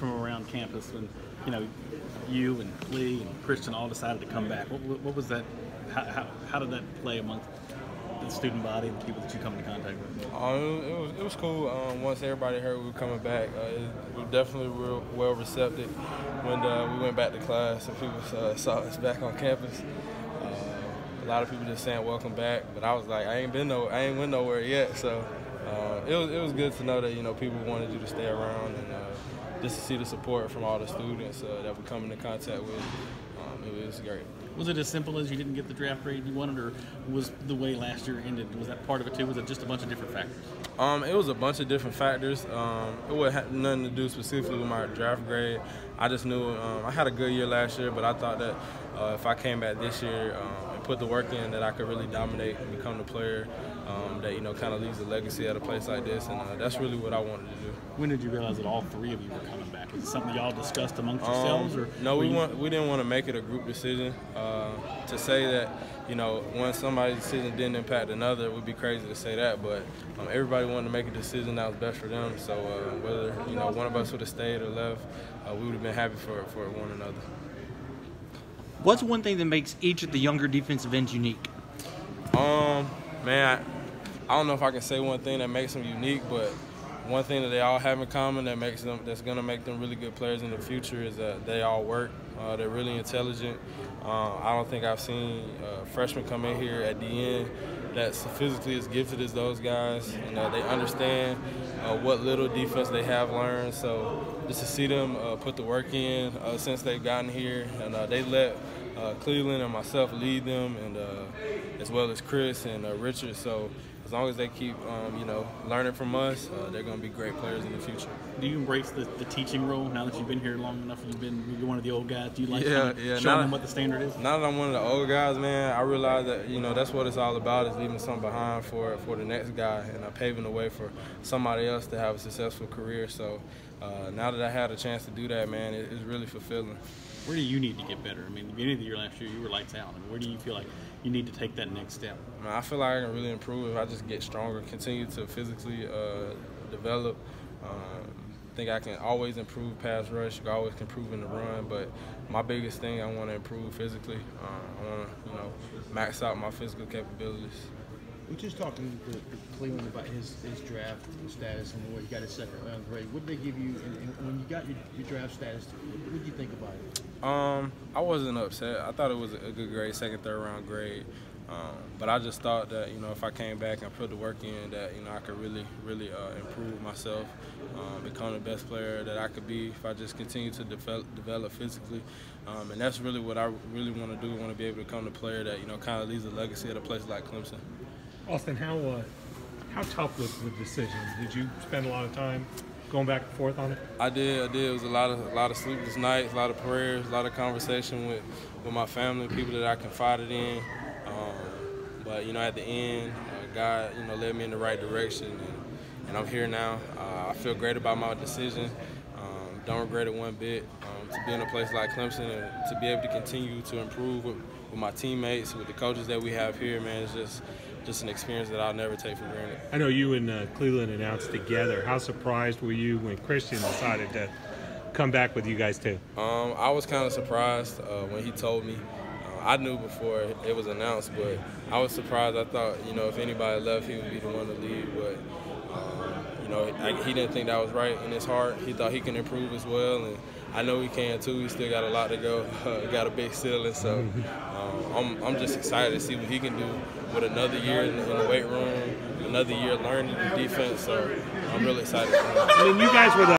from around campus when, you know, you and Lee and Christian all decided to come back? What was that? How did that play amongst the student body and the people that you come into contact with? It was cool. Once everybody heard we were coming back, we definitely were well receptive when we went back to class and people saw us back on campus. A lot of people just saying welcome back, but I was like, I ain't went nowhere yet. So it was good to know that, you know, people wanted you to stay around and just to see the support from all the students that we come into contact with. It was great. Was it as simple as you didn't get the draft grade you wanted, or was the way last year ended, was that part of it too? Was it just a bunch of different factors? It was a bunch of different factors. It had nothing to do specifically with my draft grade. I just knew I had a good year last year, but I thought that if I came back this year and put the work in, that I could really dominate and become the player that, you know, kind of leaves a legacy at a place like this, and that's really what I wanted to do. When did you realize that all three of you were coming back? Was it something y'all discussed amongst yourselves? Or no, we didn't want to make it a group decision. To say that, you know, when somebody's decision didn't impact another, it would be crazy to say that, but everybody wanted to make a decision that was best for them. So whether, you know, one of us would have stayed or left, we would have been happy for one another. What's one thing that makes each of the younger defensive ends unique? Man, I don't know if I can say one thing that makes them unique, but one thing that they all have in common that's going to make them really good players in the future is that they all work. They're really intelligent. I don't think I've seen freshmen come in here at the end that's physically as gifted as those guys, and they understand what little defense they have learned. So just to see them put the work in since they've gotten here, and they let Cleveland and myself lead them, and as well as Chris and Richard. So as long as they keep, you know, learning from us, they're going to be great players in the future. Do you embrace the teaching role now that you've been here long enough? You're one of the old guys. Do you like showing them what the standard is? Now that I'm one of the old guys, man, I realize that, you know, that's what it's all about, is leaving something behind for the next guy and paving the way for somebody else to have a successful career. So now that I had a chance to do that, man, it's really fulfilling. Where do you need to get better? I mean, at the beginning of the year last year, you were lights out. I mean, where do you feel like you need to take that next step? I feel like I can really improve if I just get stronger, continue to physically develop. I think I can always improve pass rush. You can always improve in the run, but my biggest thing, I want to improve physically. I want to, you know, max out my physical capabilities. We're just talking to Cleveland about his draft status and where he got his second round grade. What did they give you, and when you got your draft status, what did you think about it? I wasn't upset. I thought it was a good grade, second, third round grade. But I just thought that, you know, if I came back and put the work in, that, you know, I could really improve myself, become the best player that I could be if I just continue to develop physically. And that's really what I really want to do. I want to be able to become the player that, you know, kind of leaves a legacy at a place like Clemson. Austin, how tough was the decision? Did you spend a lot of time going back and forth on it? I did. It was a lot of sleepless nights, a lot of prayers, a lot of conversation with my family, people that I confided in. But, you know, at the end, God, you know, led me in the right direction, and I'm here now. I feel great about my decision. Don't regret it one bit. To be in a place like Clemson and to be able to continue to improve with my teammates, with the coaches that we have here, man, it's just an experience that I'll never take for granted. I know you and Cleveland announced together. How surprised were you when Christian decided to come back with you guys too? I was kind of surprised when he told me. I knew before it was announced, but I was surprised. I thought, you know, if anybody left, he would be the one to lead. But, you know, he didn't think that was right in his heart. He thought he can improve as well, and I know he can too. He still got a lot to go. Got a big ceiling, so I'm just excited to see what he can do with another year in the weight room, another year learning the defense. So I'm really excited for him. I mean, you guys were the